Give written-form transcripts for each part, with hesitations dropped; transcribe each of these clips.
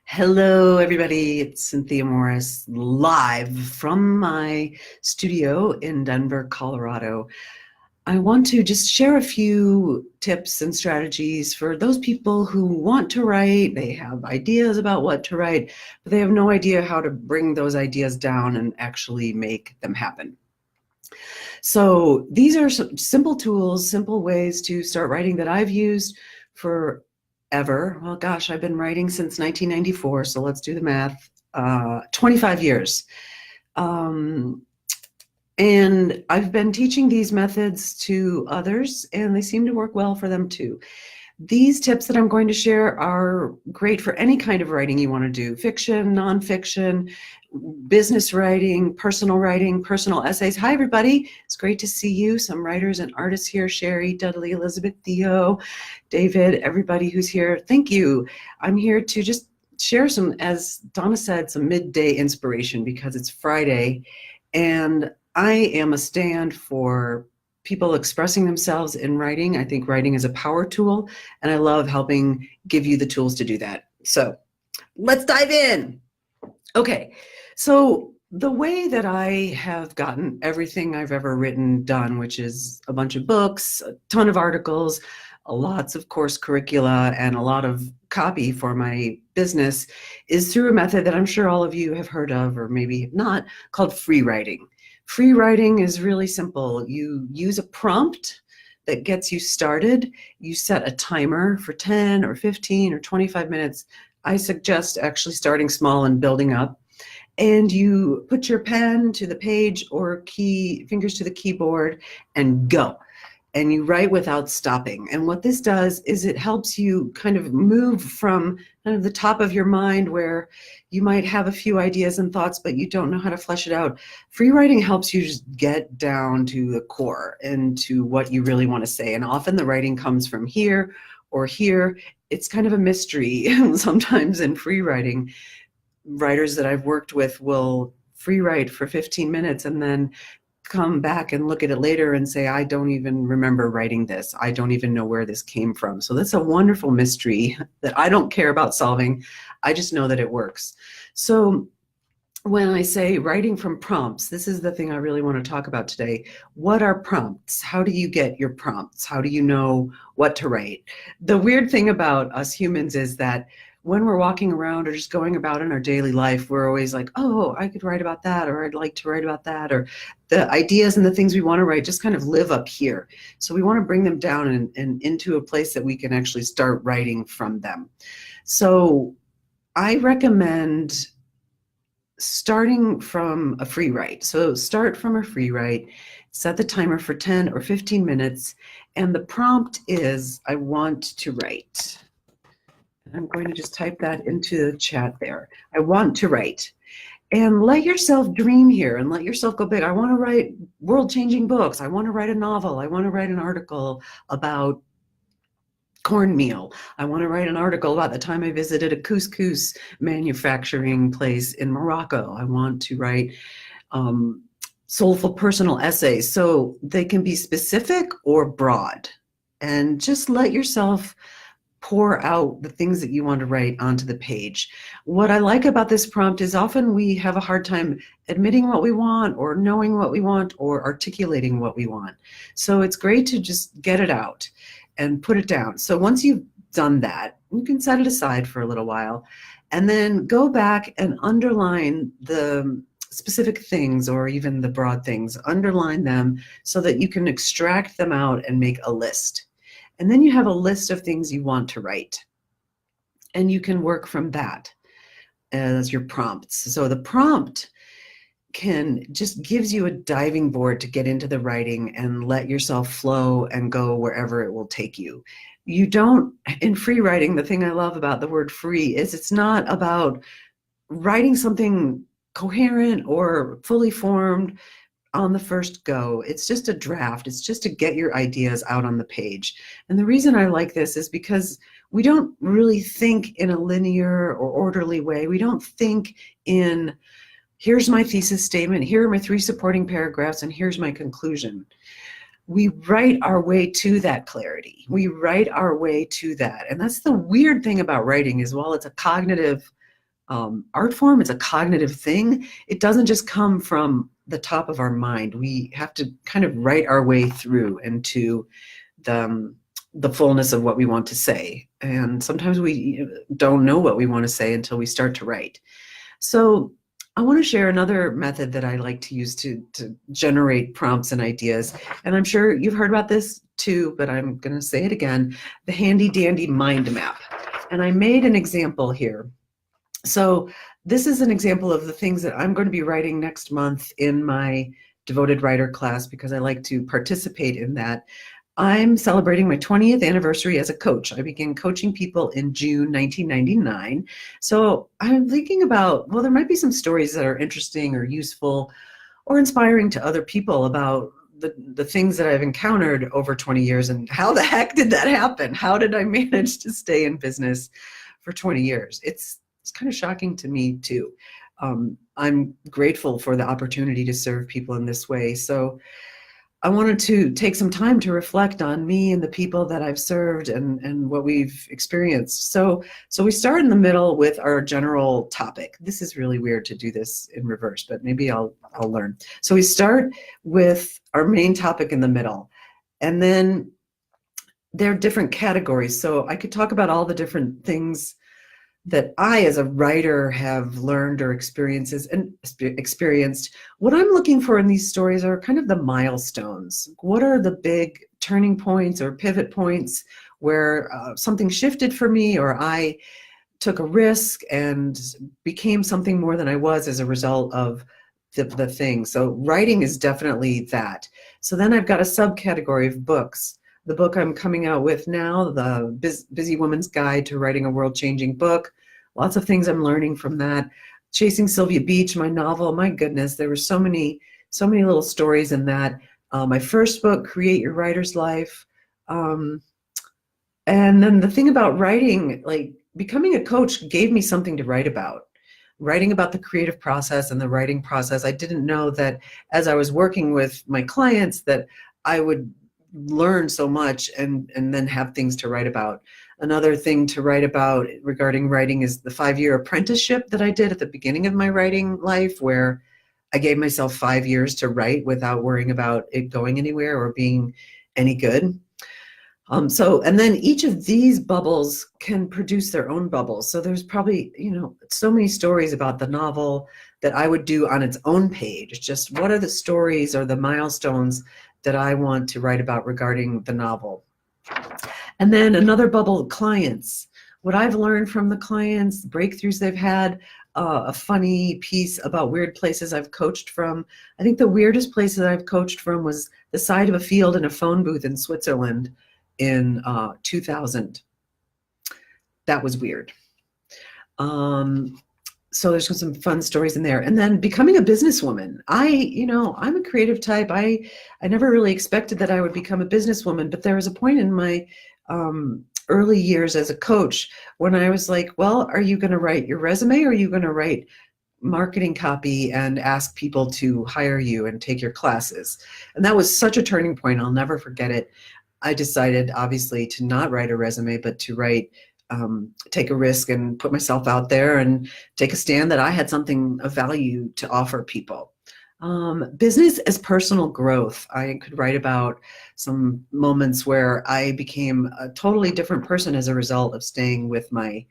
Hello, everybody. It's Cynthia Morris live from my studio in Denver, Colorado. I want to just share a few tips and strategies for those people who want to write. They have ideas about what to write, but they have no idea how to bring those ideas down and actually make them happen. So these are some simple tools, simple ways to start writing that I've used for ever. Well, gosh, I've been writing since 1994, so let's do the math. 25 years. And I've been teaching these methods to others, and they seem to work well for them too. These tips that I'm going to share are great for any kind of writing you want to do: fiction, nonfiction, business writing, personal essays. Hi, everybody. It's great to see you. Some writers and artists here: Sherry, Dudley, Elizabeth, Theo, David, everybody who's here. Thank you. I'm here to just share some, as Donna said, some midday inspiration because it's Friday, and I am a stand for people expressing themselves in writing. I think writing is a power tool, and I love helping give you the tools to do that. So let's dive in. Okay, so the way that I have gotten everything I've ever written done, which is a bunch of books, a ton of articles, lots of course curricula, and a lot of copy for my business, is through a method that I'm sure all of you have heard of, or maybe not, called free writing. Free writing is really simple. You use a prompt that gets you started. You set a timer for 10 or 15 or 25 minutes. I suggest actually starting small and building up. And you put your pen to the page or fingers to the keyboard and go. And you write without stopping. And what this does is it helps you kind of move from kind of the top of your mind where you might have a few ideas and thoughts, but you don't know how to flesh it out. Free writing helps you just get down to the core and to what you really want to say. And often the writing comes from here or here. It's kind of a mystery. Sometimes in free writing, writers that I've worked with will free write for 15 minutes and then come back and look at it later and say, I don't even remember writing this. I don't even know where this came from. So that's a wonderful mystery that I don't care about solving. I just know that it works. So when I say writing from prompts, this is the thing I really want to talk about today. What are prompts? How do you get your prompts? How do you know what to write? The weird thing about us humans is that when we're walking around or just going about in our daily life, we're always like, oh, I could write about that, or I'd like to write about that, or the ideas and the things we want to write just kind of live up here. So we want to bring them down and into a place that we can actually start writing from them. So I recommend starting from a free write. So start from a free write, set the timer for 10 or 15 minutes, and the prompt is, I want to write. I'm going to just type that into the chat there. I want to write. And let yourself dream here and let yourself go big. I want to write world-changing books. I want to write a novel. I want to write an article about cornmeal. I want to write an article about the time I visited a couscous manufacturing place in Morocco. I want to write soulful personal essays. So they can be specific or broad. And just let yourself pour out the things that you want to write onto the page. What I like about this prompt is often we have a hard time admitting what we want or knowing what we want or articulating what we want. So it's great to just get it out and put it down. So once you've done that, you can set it aside for a little while and then go back and underline the specific things or even the broad things. Underline them so that you can extract them out and make a list. And then you have a list of things you want to write. And you can work from that as your prompts. So the prompt just gives you a diving board to get into the writing and let yourself flow and go wherever it will take you. You don't, in free writing, the thing I love about the word free is it's not about writing something coherent or fully formed on the first go. It's just a draft. It's just to get your ideas out on the page. And the reason I like this is because we don't really think in a linear or orderly way. We don't think in, here's my thesis statement, here are my 3 supporting paragraphs, and here's my conclusion. We write our way to that clarity. We write our way to that. And that's the weird thing about writing is while it's a cognitive art form. It's a cognitive thing. It doesn't just come from the top of our mind. We have to kind of write our way through into the fullness of what we want to say. And sometimes we don't know what we want to say until we start to write. So I want to share another method that I like to use to generate prompts and ideas. And I'm sure you've heard about this too, but I'm going to say it again, the handy dandy mind map. And I made an example here. So this is an example of the things that I'm going to be writing next month in my devoted writer class, because I like to participate in that. I'm celebrating my 20th anniversary as a coach. I began coaching people in June 1999. So I'm thinking about, well, there might be some stories that are interesting or useful or inspiring to other people about the things that I've encountered over 20 years, and how the heck did that happen? How did I manage to stay in business for 20 years? It's kind of shocking to me too. I'm grateful for the opportunity to serve people in this way. So I wanted to take some time to reflect on me and the people that I've served and what we've experienced. So we start in the middle with our general topic. This is really weird to do this in reverse, but maybe I'll learn. So we start with our main topic in the middle, and then there are different categories. So I could talk about all the different things that I, as a writer, have learned or experienced. What I'm looking for in these stories are kind of the milestones. What are the big turning points or pivot points where something shifted for me, or I took a risk and became something more than I was as a result of the thing. So writing is definitely that. So then I've got a subcategory of books. The book I'm coming out with now, the Busy Woman's Guide to Writing a World-Changing Book. Lots of things I'm learning from that. Chasing Sylvia Beach, my novel, my goodness, there were so many little stories in that. My first book, Create Your Writer's Life. And then the thing about writing, like becoming a coach gave me something to write about. Writing about the creative process and the writing process. I didn't know that as I was working with my clients that I would learn so much and then have things to write about. Another thing to write about regarding writing is the 5-year apprenticeship that I did at the beginning of my writing life, where I gave myself 5 years to write without worrying about it going anywhere or being any good. And then each of these bubbles can produce their own bubbles. So there's probably, so many stories about the novel that I would do on its own page. Just what are the stories or the milestones that I want to write about regarding the novel. And then another bubble, clients. What I've learned from the clients, breakthroughs they've had, a funny piece about weird places I've coached from. I think the weirdest place that I've coached from was the side of a field in a phone booth in Switzerland in 2000. That was weird. So there's some fun stories in there. And then becoming a businesswoman. I'm a creative type. I never really expected that I would become a businesswoman, but there was a point in my early years as a coach when I was like, well, are you going to write your resume, or are you going to write marketing copy and ask people to hire you and take your classes? And that was such a turning point. I'll never forget it. I decided, obviously, to not write a resume, but to take a risk and put myself out there and take a stand that I had something of value to offer people. Business as personal growth. I could write about some moments where I became a totally different person as a result of staying with my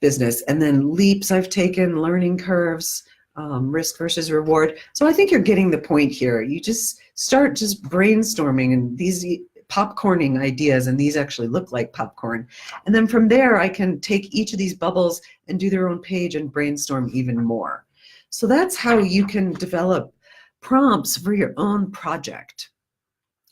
business. And then leaps I've taken, learning curves, risk versus reward. So I think you're getting the point here. You just start just brainstorming and these popcorning ideas, and these actually look like popcorn. And then from there, I can take each of these bubbles and do their own page and brainstorm even more. So that's how you can develop prompts for your own project,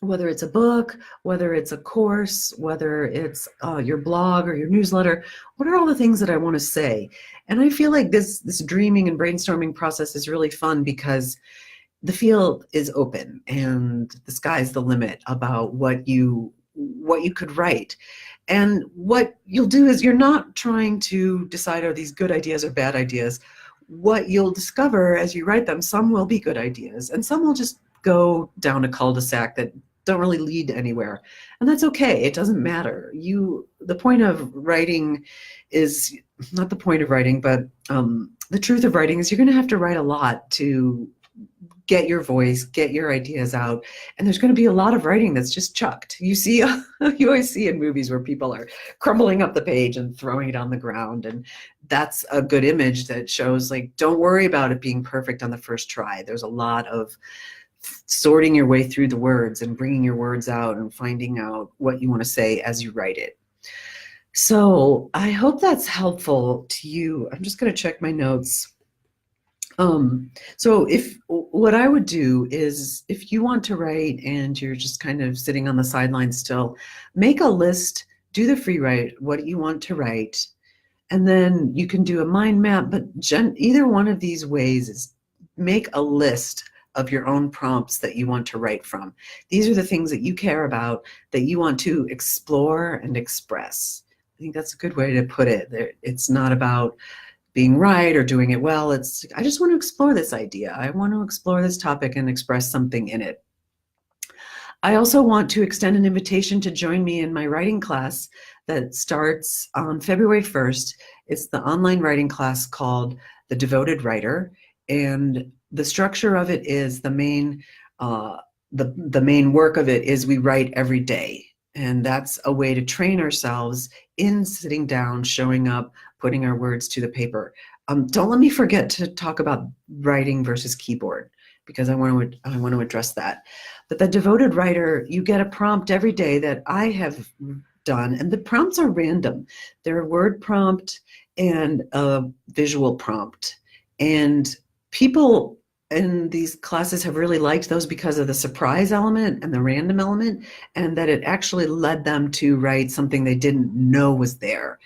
whether it's a book, whether it's a course, whether it's your blog or your newsletter. What are all the things that I want to say? And I feel like this dreaming and brainstorming process is really fun because the field is open and the sky's the limit about what you could write. And what you'll do is you're not trying to decide, are these good ideas or bad ideas? What you'll discover as you write them, some will be good ideas and some will just go down a cul-de-sac that don't really lead anywhere. And that's okay. It doesn't matter. The point of writing is not the point of writing, but the truth of writing is you're going to have to write a lot to get your voice, get your ideas out. And there's going to be a lot of writing that's just chucked. You always see in movies where people are crumbling up the page and throwing it on the ground. And that's a good image that shows, like, don't worry about it being perfect on the first try. There's a lot of sorting your way through the words and bringing your words out and finding out what you want to say as you write it. So I hope that's helpful to you. I'm just going to check my notes. So what I would do is, if you want to write and you're just kind of sitting on the sidelines still, make a list, do the free write, what you want to write, and then you can do a mind map. But either one of these ways is make a list of your own prompts that you want to write from. These are the things that you care about, that you want to explore and express. I think that's a good way to put it. It's not about being right or doing it well. It's, I just want to explore this idea. I want to explore this topic and express something in it. I also want to extend an invitation to join me in my writing class that starts on February 1st. It's the online writing class called The Devoted Writer. And the structure of it is the main work of it is we write every day. And that's a way to train ourselves in sitting down, showing up, putting our words to the paper. Don't let me forget to talk about writing versus keyboard, because I want to address that. But the Devoted Writer, you get a prompt every day that I have done, and the prompts are random. They're a word prompt and a visual prompt. And people in these classes have really liked those because of the surprise element and the random element, and that it actually led them to write something they didn't know was there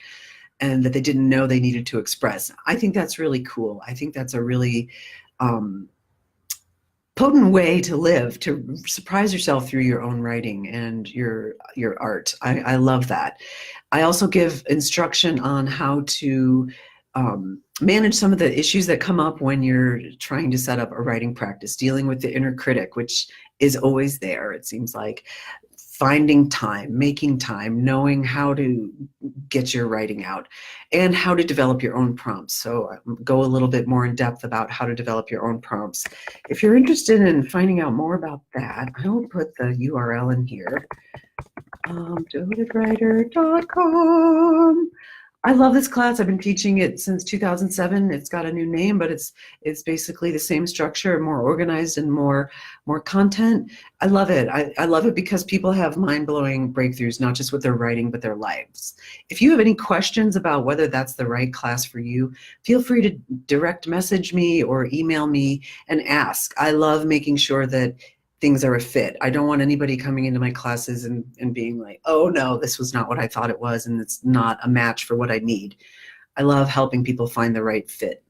and that they didn't know they needed to express. I think that's really cool. I think that's a really potent way to live, to surprise yourself through your own writing and your art. I love that. I also give instruction on how to manage some of the issues that come up when you're trying to set up a writing practice, dealing with the inner critic, which is always there, it seems like. Finding time, making time, knowing how to get your writing out, and how to develop your own prompts. So go a little bit more in depth about how to develop your own prompts. If you're interested in finding out more about that, I will put the URL in here, devotedwriter.com. I love this class. I've been teaching it since 2007. It's got a new name, but it's basically the same structure, more organized and more content. I love it. I love it because people have mind-blowing breakthroughs, not just with their writing, but their lives. If you have any questions about whether that's the right class for you, feel free to direct message me or email me and ask. I love making sure that things are a fit. I don't want anybody coming into my classes and being like, oh no, this was not what I thought it was, and it's not a match for what I need. I love helping people find the right fit.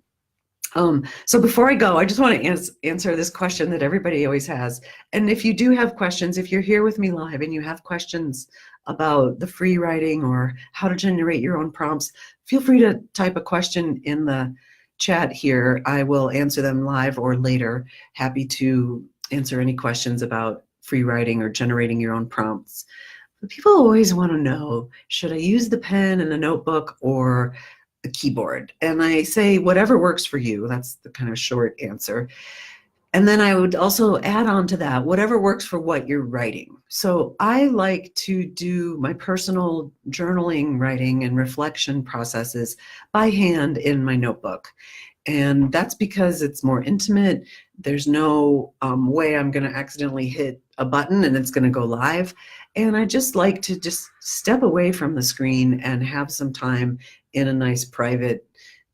So before I go, I just want to answer this question that everybody always has. And if you do have questions, if you're here with me live and you have questions about the free writing or how to generate your own prompts, feel free to type a question in the chat here. I will answer them live or later. Happy to answer any questions about free writing or generating your own prompts. But people always want to know, should I use the pen and a notebook or a keyboard? And I say, whatever works for you. That's the kind of short answer. And then I would also add on to that, whatever works for what you're writing. So I like to do my personal journaling, writing, and reflection processes by hand in my notebook. And that's because it's more intimate. There's no way I'm going to accidentally hit a button and it's going to go live. And I just like to just step away from the screen and have some time in a nice private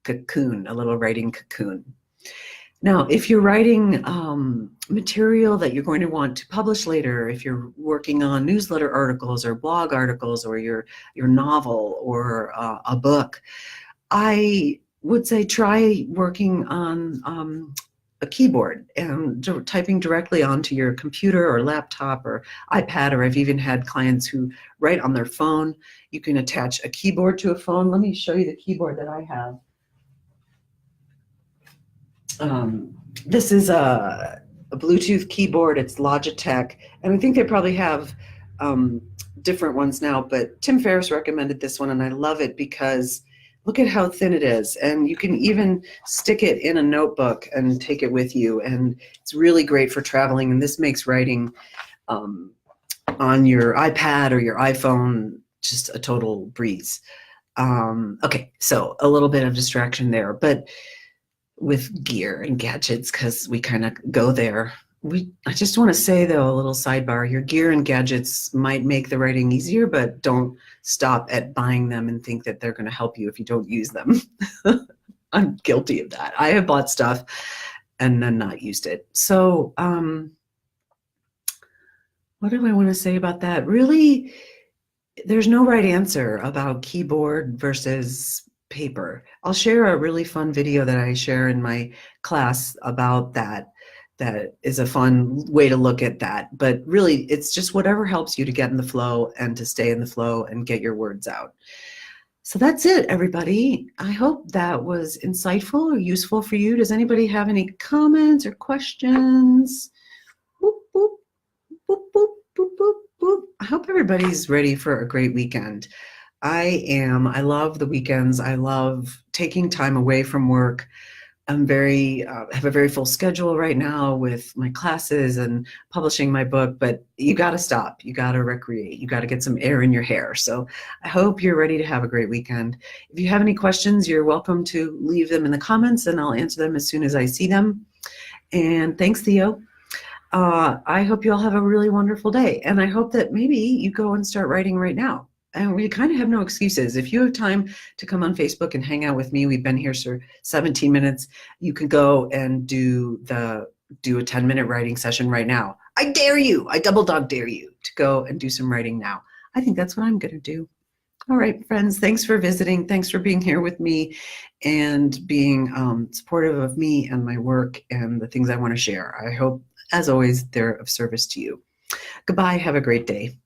cocoon, a little writing cocoon. Now, if you're writing material that you're going to want to publish later, if you're working on newsletter articles or blog articles or your novel or a book, I would say try working on a keyboard and typing directly onto your computer or laptop or iPad, or I've even had clients who write on their phone. You can attach a keyboard to a phone. Let me show you the keyboard that I have. This is a a Bluetooth keyboard. It's Logitech, and I think they probably have different ones now, but Tim Ferriss recommended this one, and I love it because look at how thin it is, and you can even stick it in a notebook and take it with you, and it's really great for traveling, and this makes writing on your iPad or your iPhone just a total breeze. Okay, so a little bit of distraction there, but with gear and gadgets, because we kind of go there. I just want to say, though, a little sidebar, your gear and gadgets might make the writing easier, but don't stop at buying them and think that they're going to help you if you don't use them. I'm guilty of that. I have bought stuff and then not used it. So what do I want to say about that? Really, there's no right answer about keyboard versus paper. I'll share a really fun video that I share in my class about that. That is a fun way to look at that. But really, it's just whatever helps you to get in the flow and to stay in the flow and get your words out. So that's it, everybody. I hope that was insightful or useful for you. Does anybody have any comments or questions? Boop, boop, boop, boop, boop, boop, boop. I hope everybody's ready for a great weekend. I am. I love the weekends. I love taking time away from work. I'm have a very full schedule right now with my classes and publishing my book, but you got to stop. You got to recreate. You got to get some air in your hair. So I hope you're ready to have a great weekend. If you have any questions, you're welcome to leave them in the comments and I'll answer them as soon as I see them. And thanks, Theo. I hope you all have a really wonderful day. And I hope that maybe you go and start writing right now. And we kind of have no excuses. If you have time to come on Facebook and hang out with me, we've been here for 17 minutes. You can go and do a 10-minute writing session right now. I dare you. I double dog dare you to go and do some writing now. I think that's what I'm going to do. All right, friends, thanks for visiting. Thanks for being here with me and being supportive of me and my work and the things I want to share. I hope, as always, they're of service to you. Goodbye. Have a great day.